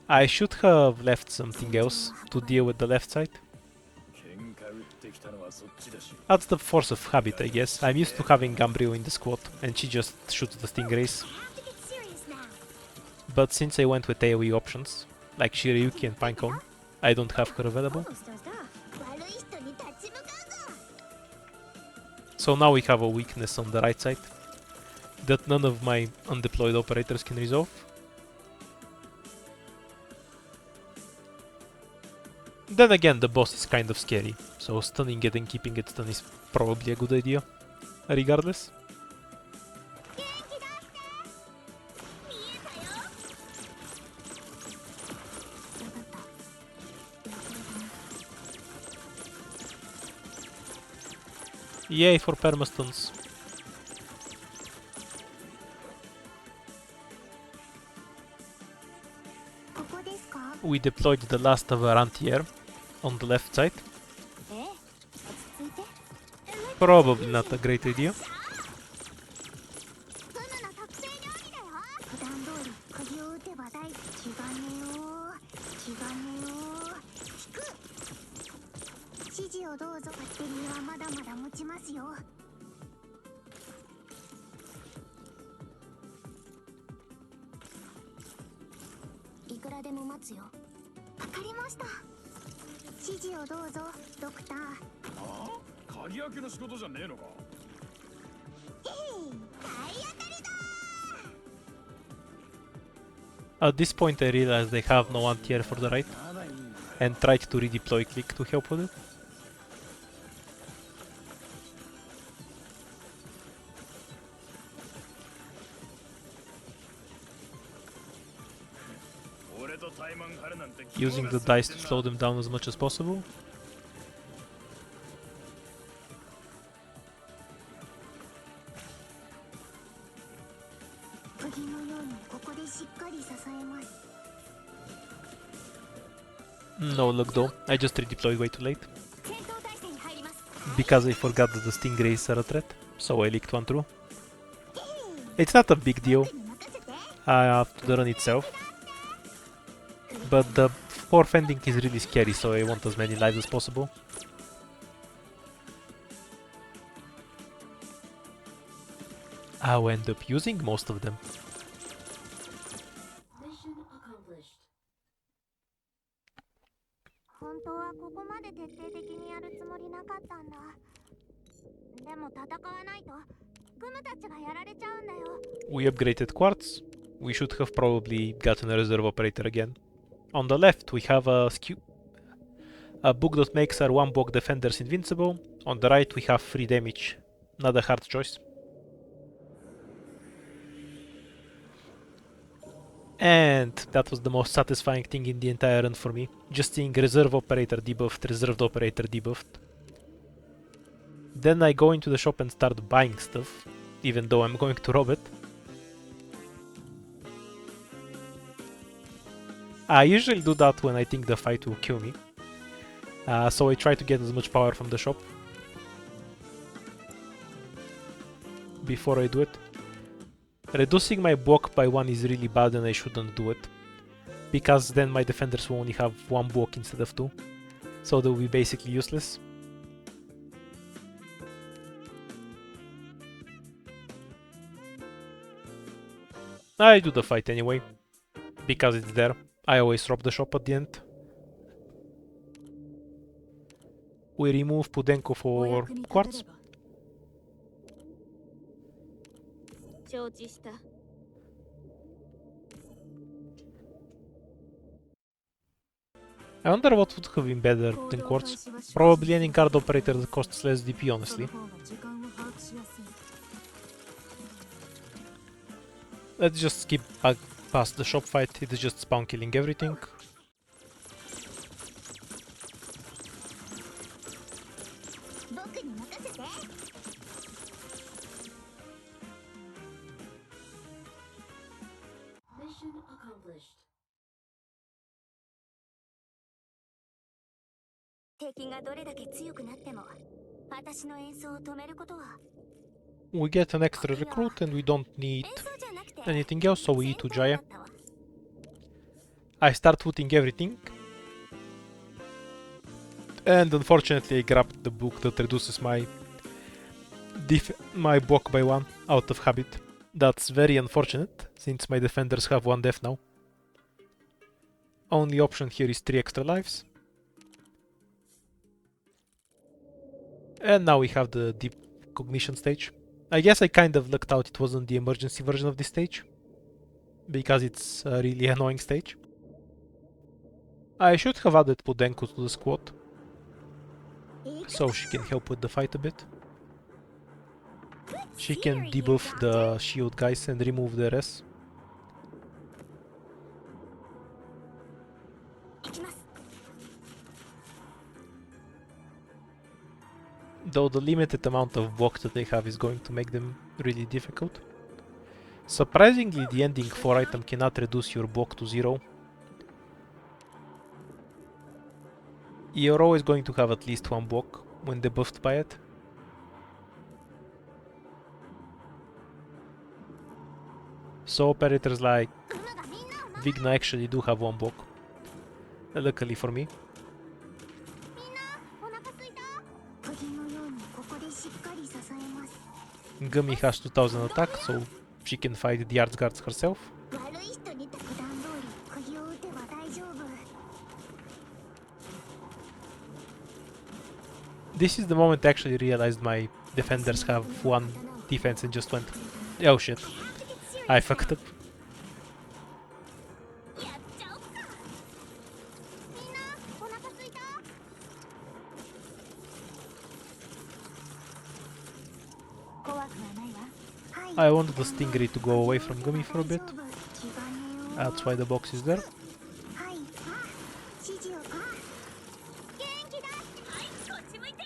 I should have left something else to deal with the left side. That's the force of habit, I guess. I'm used to having Gambrio in the squad, and she just shoots the stingrays. But since I went with AoE options, like Shiryuki and Pinecone, I don't have her available. So now we have a weakness on the right side that none of my undeployed operators can resolve. Then again, the boss is kind of scary, so stunning it and keeping it stun is probably a good idea, regardless. Yay for permastuns. We deployed the last of our anti-air on the left side. Probably not a great idea. At this point I realized they have no anti-air for the right, and tried to redeploy Click to help with it. Using the dice to slow them down as much as possible. No luck though, I just redeployed way too late. Because I forgot that the stingrays are a threat, so I leaked one through. It's not a big deal to the run itself, but the fourth ending is really scary, so I want as many lives as possible. I'll end up using most of them. Mission accomplished. 本当はここまで徹底的にやるつもりなかったんだ。でも戦わないとクムたちがやられちゃうんだよ。We upgraded Quartz. We should have probably gotten a reserve operator again. On the left we have a book that makes our one block defenders invincible. On the right we have free damage. Not a hard choice. And that was the most satisfying thing in the entire run for me. Just seeing reserve operator debuffed, reserved operator debuffed. Then I go into the shop and start buying stuff, even though I'm going to rob it. I usually do that when I think the fight will kill me. So I try to get as much power from the shop before I do it. Reducing my block by 1 is really bad and I shouldn't do it, because then my defenders will only have 1 block instead of 2, so they'll be basically useless. I do the fight anyway, because it's there. I always rob the shop at the end. We remove Pudenko お for 役に立て quartz. れば承知した I wonder what would have been better than quartz. Probably any card operator that costs less DP, そ honestly. の方が時間を把握しやすい Let's just skip back past the shop fight. It's just spawn killing everything. 僕に任せて Mission accomplished. 敵がどれだけ強くなっても私の演奏を止めることは We get an extra recruit and we don't need 演奏じゃなくて anything else, so we eat 戦闘だ Ujaya. ったわ I start putting everything. And unfortunately I grabbed the book that reduces my my block by 1 out of habit. That's very unfortunate, since my defenders have 1 death now. Only option here is 3 extra lives. And now we have the deep cognition stage. I guess I kind of lucked out it wasn't the emergency version of this stage, because it's a really annoying stage. I should have added Pudenko to the squad, so she can help with the fight a bit. She can debuff the shield guys and remove the res. 行きます Though the limited amount of block that they have is going to make them really difficult. Surprisingly, the ending 4 item cannot reduce your block to 0. You're always going to have at least 1 block when debuffed by it. So operators like 馬がみんなを Vigna actually do have 1 block. Luckily for me. みんなお腹すいた釘のようにここでしっかり支えます Gummy has 2000 attack, so she can fight the Arts Guards herself. 悪い人に普段通り釘を打てば大丈夫 This is the moment I actually realized my defenders have 1 defense and just went, oh shit, I fucked up. やっちゃおっかみんなお腹すいた怖くはないわはい I wanted the Stingray to go away from Gummy for a bit. 大丈夫気がねよ That's why the box is there. はいあ指示を元気だはいこっち向いて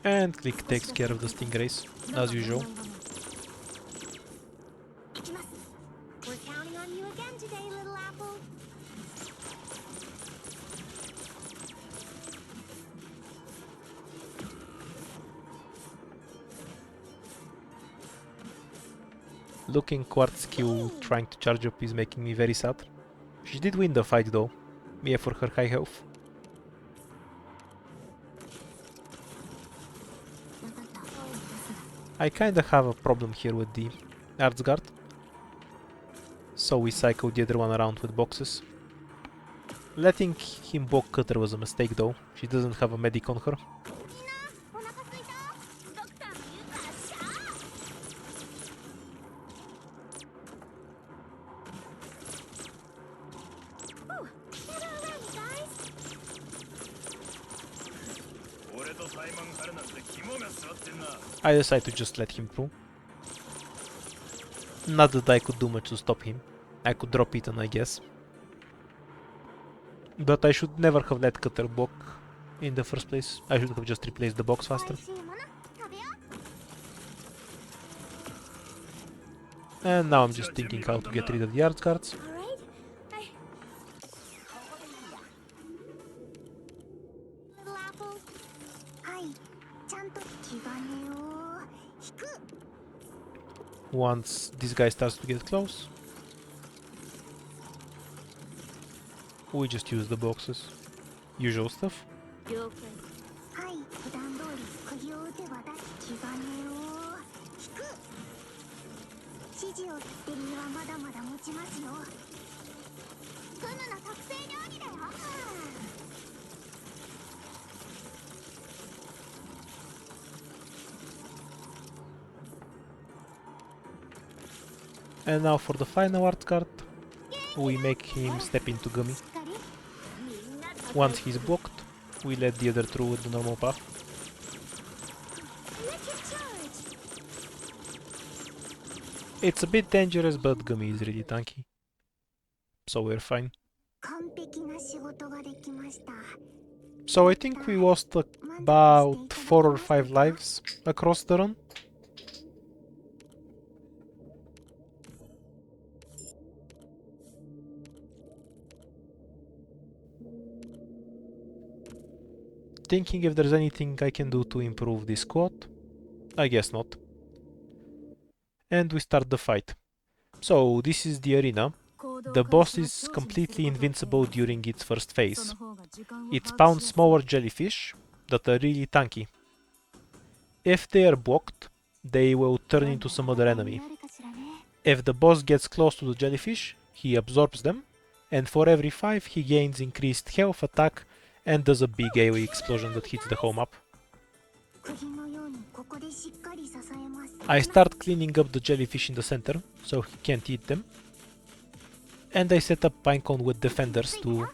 And Click takes care of the Stingrays, as usual. 行きます We're counting on you again today, little apple Looking Quartz Q trying to charge up is making me very sad. She did win the fight though, yeah, for her high health. I kinda have a problem here with the Arts Guard. So we cycled the other one around with boxes. Letting him block Cutter was a mistake though, she doesn't have a medic on her. みんなお腹すいたドクターの言うからシャー 俺とタイマン張るなんて肝が据わってんな I decided to just let him through. Not that I could do much to stop him. I could drop Ethan, I guess. But I should never have let Cutter block in the first place. I should have just replaced the box faster. 美味しいもの食べよ And now I'm just thinking how to get rid of the Arts Guards. う Alright はい Little apple はいちゃんと気兼ねを引く Once this guy starts to get close, we just use the boxes. Usual stuff. 了解はい普段通り釘を打てばだ気兼ねを引く指示を振ってにはまだまだ持ちますよムの特製料理だよ。And now for the final art card, we make him step into Gummy. しっかり。みんなと Once he's blocked, we let the other through with the normal path. electric charge. It's a bit dangerous, but Gummy is really tanky. So we're fine. 完璧な仕事ができました。 So I think we lost about 4 or 5 lives across the run. Thinking if there's anything I can do to improve this squad. I guess not. And we start the fight. So this is the arena. The boss is completely invincible during its first phase. It spawns smaller jellyfish that are really tanky. If they are blocked, they will turn into some other enemy. If the boss gets close to the jellyfish, he absorbs them, and for every 5 he gains increased health, attack, and does a big AoE explosion that hits the whole map. 釘のようにここでしっかり支えます。 I start cleaning up the jellyfish in the center, so he can't eat them. And I set up Pinecone with defenders to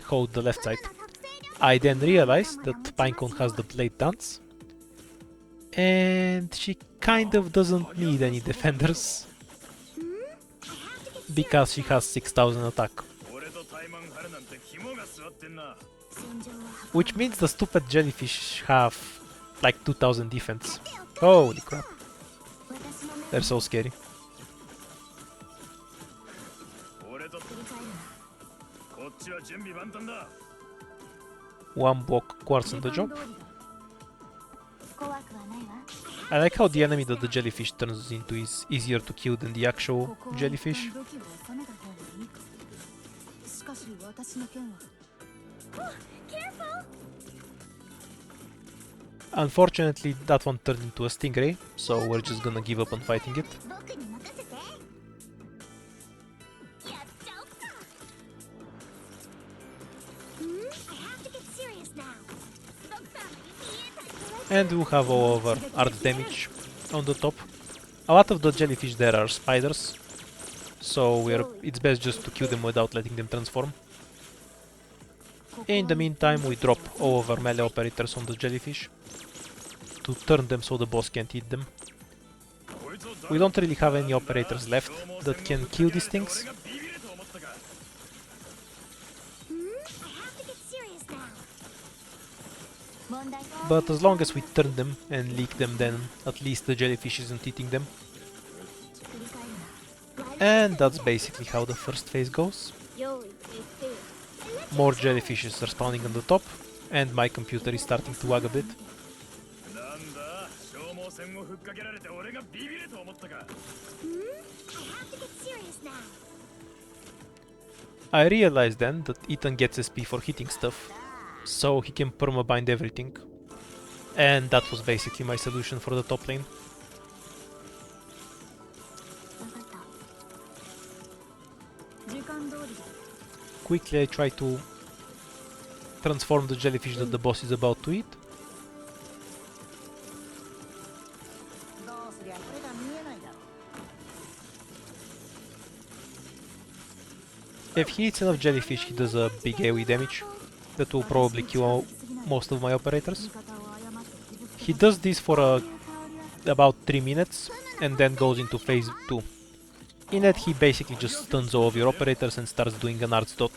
hold the left side. I then realized that Pinecone has the blade dance, and she kind of doesn't need any defenders because she has 6000 attack. 俺とタイマン張るなんて肝が据わってんな。 Which means the stupid jellyfish have like 2000 defense. Holy crap. They're so scary. 俺とこっちは準備万端だ。 One block quartz on the job. 怖くはないわ。 I like how the enemy that the jellyfish turns into is easier to kill than the actual jellyfish. しかし私の剣は。Unfortunately, that one turned into a stingray, so we're just gonna give up on fighting it. 僕に任せて。やっちゃおっか。I have to get serious now. ドクター、見えた。 And we'll have all of our art damage on the top. A lot of the jellyfish there are spiders, so it's best just to kill them without letting them transform. In the meantime, we drop all of our melee operators on the jellyfish to turn them so the boss can't eat them. We don't really have any operators left that can kill these things, I have to get serious now. 問題。 but as long as we turn them and leak them, then at least the jellyfish isn't eating them. And that's basically how the first phase goes. 用意決定。 More jellyfishes are spawning on the top, and my computer is starting to lag a bit. なんだ、消耗戦をふっかけられて俺がビビると思ったか。 I have to get serious now. I realized then that Ethan gets SP for hitting stuff, so he can permabind everything. And that was basically my solution for the top lane. 分かった。時間通りだ。 Quickly I try to transform the jellyfish that the boss is about to eat. どうすりゃ手が見えないだろう。 If he eats enough jellyfish, he does a big AoE damage that will probably kill most of my operators. He does this for about 3 minutes and then goes into phase 2. In it, he basically just stuns all of your operators and starts doing an arts dot.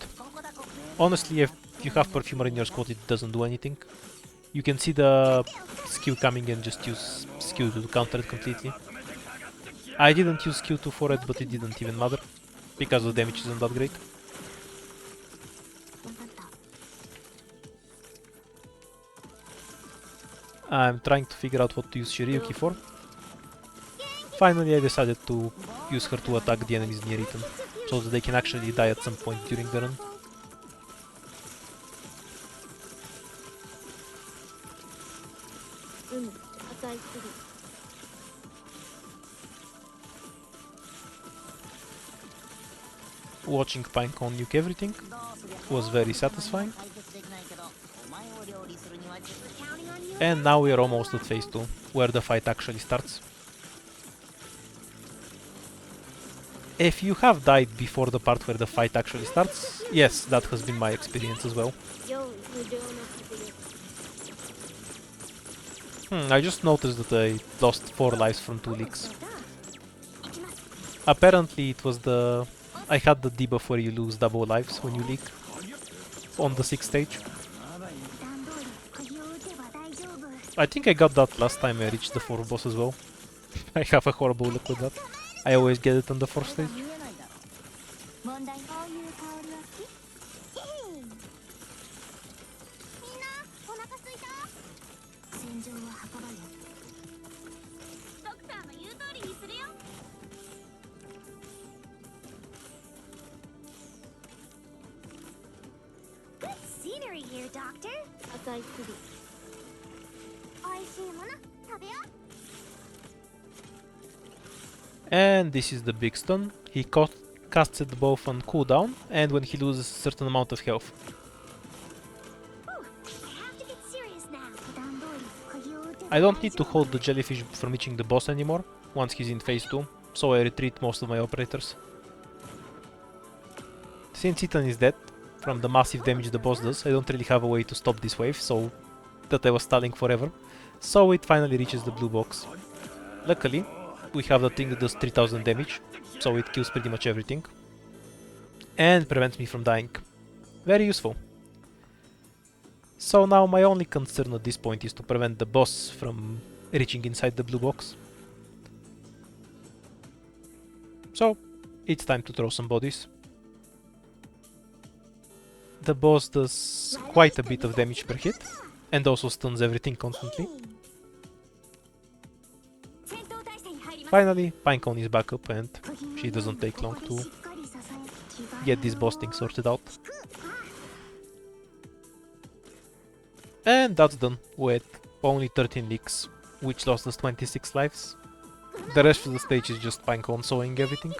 Honestly, if you have Perfumer in your squad, it doesn't do anything. You can see the skill coming and just use skill to counter it completely. I didn't use skill 2 for it, but it didn't even matter, because the damage isn't that great. 分かった。 I'm trying to figure out what to use Shiryuki for. Finally, I decided to use her to attack the enemies near Ethan, so that they can actually die at some point during the run. 値する。watching Pinecone nuke everything was very satisfying. 解決できないけどお前を料理するには Counting on you. And now we are almost at phase 2, where the fight actually starts. If you have died before the part where the fight actually starts, yes, that has been my experience as well. I just noticed that I lost 4 lives from 2 leaks. Apparently it was the... I had the debuff where you lose double lives when you leak on the 6th stage. I think I got that last time I reached the 4th boss as well. I have a horrible luck with that. I always get it on the 4th stage. 見えないだろ問題こういう香りは好き？みんなお腹すいた？戦場は墓場よ。ドクターの言う通りにするよ。Good scenery here, Doctor. 赤い首。おいしいもの食べよう。 And this is the big stun. He casts it both on cooldown and when he loses a certain amount of health. I have to get serious now. 普段通り鍵を打てば I don't need to hold the jellyfish from reaching the boss anymore once he's in phase 2, so I retreat most of my operators. Since Ethan is dead, from the massive damage the boss does, I don't really have a way to stop this wave, so that I was stalling forever. So it finally reaches the blue box. Luckily, we have the thing that does 3000 damage, so it kills pretty much everything. And prevents me from dying. Very useful. So now my only concern at this point is to prevent the boss from reaching inside the blue box. So, it's time to throw some bodies. The boss does quite a bit of damage per hit, and also stuns everything constantly. Finally, Pinecone is back up and she doesn't take long to get this boss thing sorted out. And that's done with only 13 leaks, which lost us 26 lives. The rest of the stage is just Pinecone sewing everything.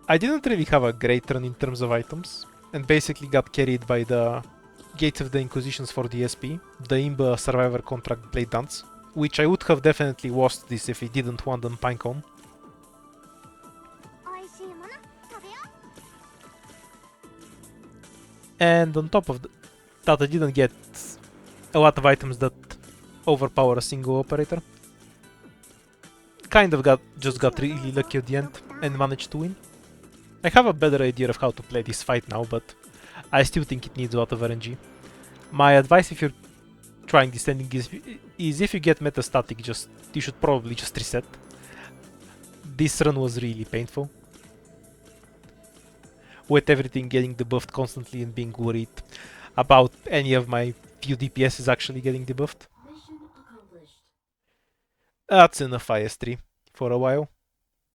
I didn't really have a great run in terms of items, and basically got carried by the Gates of the Inquisitions for the SP, the Imba Survivor Contract Blade Dance, which I would have definitely lost this if it didn't want on Pinecone. おいしいもの食べよう。 And on top of that, I didn't get a lot of items that overpower a single operator. Kind of just got really lucky at the end and managed to win. I have a better idea of how to play this fight now, but I still think it needs a lot of RNG. My advice if you're trying this ending is if you get metastatic, you should probably just reset. This run was really painful. With everything getting debuffed constantly and being worried about any of my few DPS is actually getting debuffed. Mission accomplished. That's enough IS3 for a while.